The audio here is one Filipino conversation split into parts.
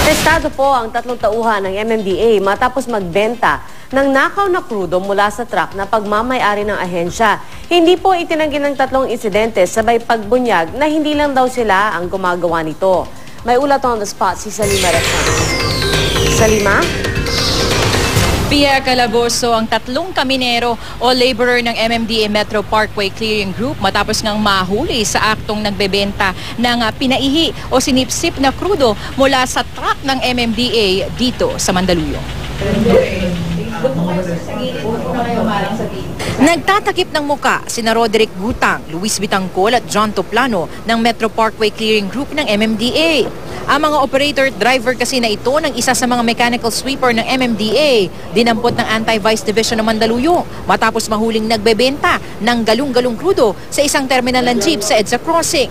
Arestado po ang 3 tauhan ng MMDA matapos magbenta ng nakaw na krudo mula sa truck na pagmamay-ari ng ahensya. Hindi po itinanggi ng 3 insidente sabay pagbunyag na hindi lang daw sila ang gumagawa nito. May ulat on the spot si Salima Refran. Salima? Pierre Calaboso ang 3 kaminero o laborer ng MMDA Metro Parkway Clearing Group matapos ngang mahuli sa aktong nagbebenta ng pinaihi o sinipsip na krudo mula sa truck ng MMDA dito sa Mandaluyong. Nagtatakip ng muka sina Roderick Gutang, Luis Bitangcol at John Toplano ng Metro Parkway Clearing Group ng MMDA. Ang mga operator-driver kasi na ito ng isa sa mga mechanical sweeper ng MMDA, dinampot ng Anti-Vice Division ng Mandaluyong matapos mahuling nagbebenta ng galong-galong krudo sa isang terminal ng jeep sa EDSA Crossing.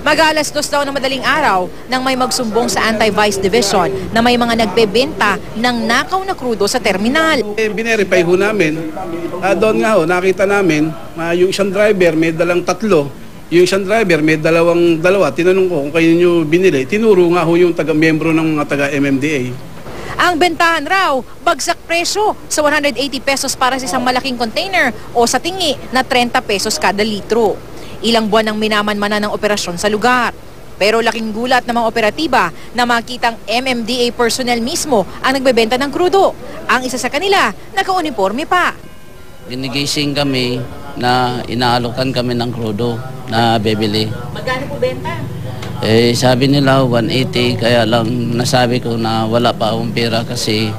Mag-alas 2 daw ng madaling araw nang may magsumbong sa Anti-Vice Division na may mga nagbebenta ng nakaw na krudo sa terminal. Binerify ho namin, doon nga ho, nakita namin yung isang driver may dalang 3. Yung isang driver may dalawa. Tinanong ko kung kayo nyo binili. Tinuro nga ho yung taga-membro ng mga taga-MMDA. Ang bentahan raw, bagsak presyo sa 180 pesos para sa isang malaking container o sa tingi na 30 pesos kada litro. Ilang buwan ang minamanmana ng operasyon sa lugar. Pero laking gulat ng mga operatiba na makitang MMDA personnel mismo ang nagbebenta ng krudo. Ang isa sa kanila, naka-uniforme pa. Ginigising kami na inaalokan kami ng krudo na bibili. Magkano po benta? Sabi nila 180, kaya lang nasabi ko na wala pa akong pera kasi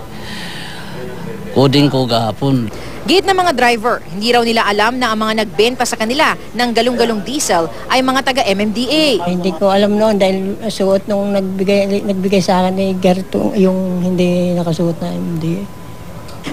coding ko gahapon. Gate ng mga driver, hindi raw nila alam na ang mga nagbenta sa kanila ng galong-galong diesel ay mga taga-MMDA. Hindi ko alam noon dahil suot nung nagbigay sa akin ni Gerto yung hindi nakasuot na MMDA.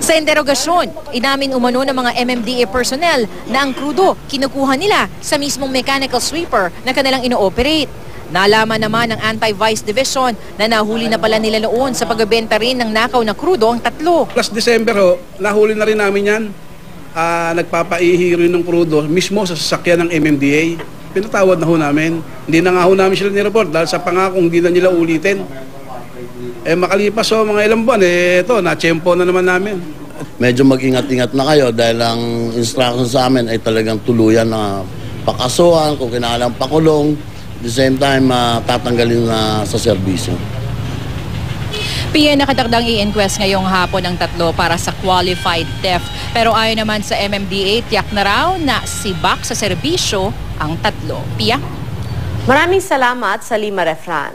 Sa interogasyon, inamin umano ng mga MMDA personnel na ang krudo kinukuha nila sa mismong mechanical sweeper na kanilang ino-operate. Nalaman naman ng Anti-Vice Division na nahuli na pala nila noon sa pagbebenta rin ng nakaw na krudo ang 3. Last December ho, nahuli na rin namin yan. Nagpapaihi rin ng krudo mismo sa sasakyan ng MMDA. Pinatawad na ho namin. Hindi na nga ho namin sila nireport dahil sa pangakong hindi na nila ulitin. Makalipas ho mga ilang buwan, ito, na-tsempo na naman namin. Medyo mag-ingat-ingat na kayo dahil ang instruction sa amin ay talagang tuluyan na pakasuhan, kung kinakailangan pakulong, at the same time tatanggalin na sa serbisyo. Nakatagdang i-inquest ngayong hapon ng 3 para sa qualified theft. Pero ayon naman sa MMDA, tiyak na raw na sibak sa serbisyo ang 3. Pia? Maraming salamat, Salima Refran.